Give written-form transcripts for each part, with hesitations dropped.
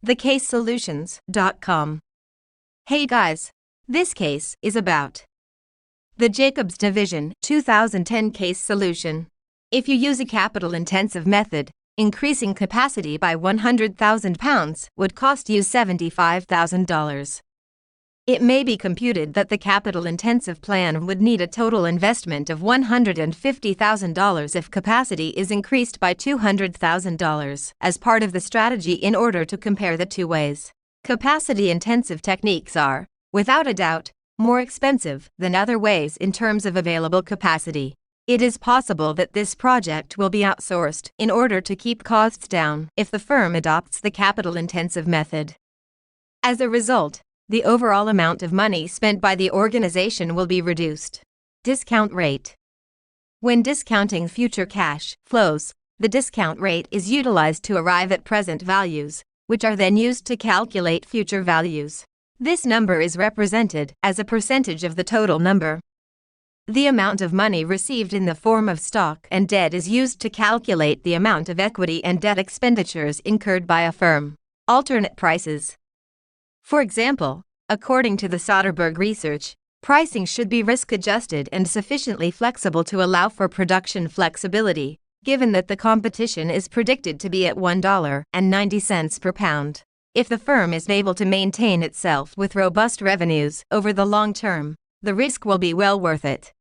thecasesolutions.com. Hey guys, this case is about the Jacobs Division 2010 case solution. If you use a capital-intensive method, increasing capacity by £100,000 would cost you $75,000. It may be computed that the capital-intensive plan would need a total investment of $150,000 if capacity is increased by $200,000 as part of the strategy in order to compare the two ways. Capacity-intensive techniques are, without a doubt, more expensive than other ways in terms of available capacity. It is possible that this project will be outsourced in order to keep costs down if the firm adopts the capital-intensive method. As a result, the overall amount of money spent by the organization will be reduced. Discount rate. When discounting future cash flows, the discount rate is utilized to arrive at present values, which are then used to calculate future values. This number is represented as a percentage of the total number. The amount of money received in the form of stock and debt is used to calculate the amount of equity and debt expenditures incurred by a firm. Alternate prices. For example, according to the Soderberg research, pricing should be risk-adjusted and sufficiently flexible to allow for production flexibility, given that the competition is predicted to be at $1.90 per pound. If the firm is able to maintain itself with robust revenues over the long term, the risk will be well worth it.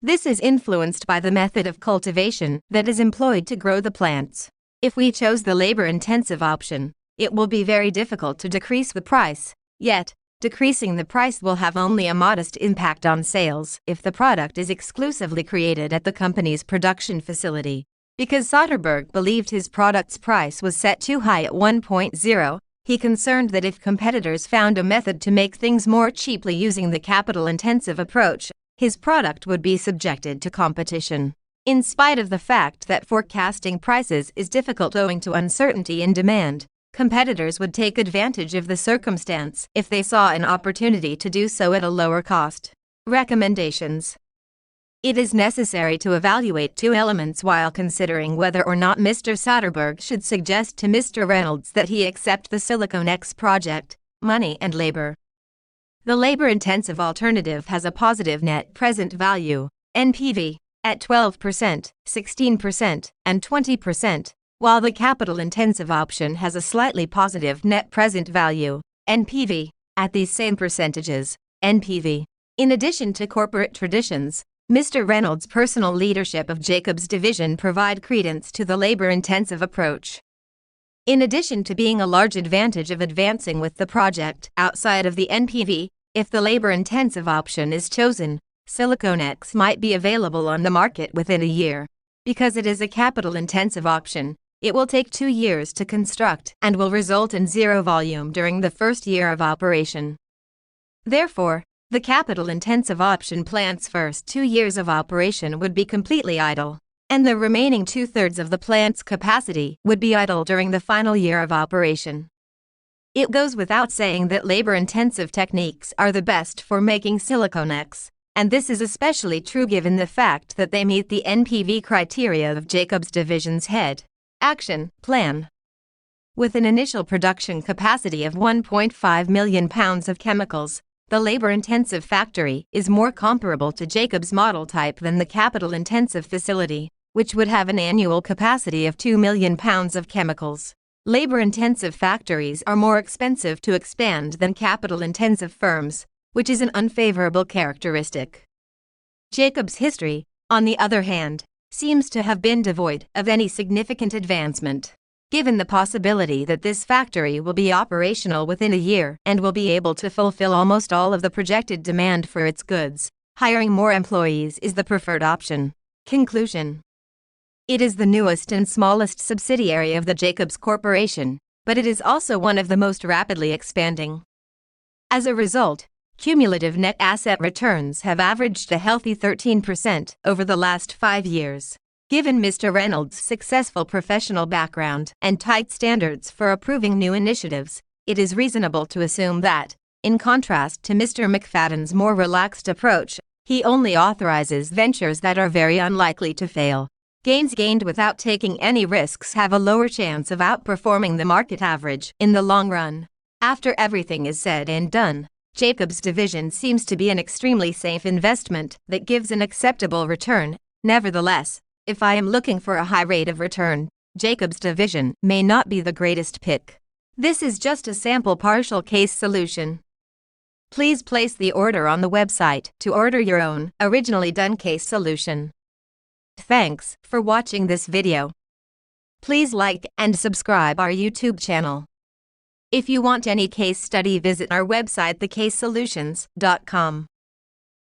This is influenced by the method of cultivation that is employed to grow the plants. If we chose the labor-intensive option, it will be very difficult to decrease the price, yet, decreasing the price will have only a modest impact on sales if the product is exclusively created at the company's production facility. Because Soderberg believed his product's price was set too high at 1.0, he concerned that if competitors found a method to make things more cheaply using the capital-intensive approach, his product would be subjected to competition. In spite of the fact that forecasting prices is difficult owing to uncertainty in demand, competitors would take advantage of the circumstance if they saw an opportunity to do so at a lower cost. Recommendations. It is necessary to evaluate two elements while considering whether or not Mr. Soderberg should suggest to Mr. Reynolds that he accept the Silicon X project: money and labor. The labor-intensive alternative has a positive net present value, NPV, at 12%, 16%, and 20%, while the capital-intensive option has a slightly positive net present value, NPV, at these same percentages, NPV. In addition to corporate traditions, Mr. Reynolds' personal leadership of Jacobs Division provide credence to the labor-intensive approach. In addition to being a large advantage of advancing with the project outside of the NPV, if the labor-intensive option is chosen, Silicon X might be available on the market within a year. Because it is a capital-intensive option, it will take 2 years to construct and will result in zero volume during the first year of operation. Therefore, the capital-intensive option plant's first 2 years of operation would be completely idle, and the remaining 2/3 of the plant's capacity would be idle during the final year of operation. It goes without saying that labor-intensive techniques are the best for making Silicon X, and this is especially true given the fact that they meet the NPV criteria of Jacobs Division's head action plan. With an initial production capacity of 1.5 million pounds of chemicals, the labor-intensive factory is more comparable to Jacobs' model type than the capital-intensive facility, which would have an annual capacity of 2 million pounds of chemicals. Labor-intensive factories are more expensive to expand than capital-intensive firms, which is an unfavorable characteristic. Jacobs' history, on the other hand, seems to have been devoid of any significant advancement. Given the possibility that this factory will be operational within a year and will be able to fulfill almost all of the projected demand for its goods, hiring more employees is the preferred option. Conclusion. It is the newest and smallest subsidiary of the Jacobs Corporation, but it is also one of the most rapidly expanding. As a result, cumulative net asset returns have averaged a healthy 13% over the last 5 years. Given Mr. Reynolds' successful professional background and tight standards for approving new initiatives, it is reasonable to assume that, in contrast to Mr. McFadden's more relaxed approach, he only authorizes ventures that are very unlikely to fail. Gains gained without taking any risks have a lower chance of outperforming the market average in the long run. After everything is said and done, Jacobs division seems to be an extremely safe investment that gives an acceptable return. Nevertheless, if I am looking for a high rate of return, Jacobs division may not be the greatest pick. This is just a sample partial case solution. Please place the order on the website to order your own originally done case solution. Thanks for watching this video. Please like and subscribe our YouTube channel. If you want any case study, visit our website thecasesolutions.com.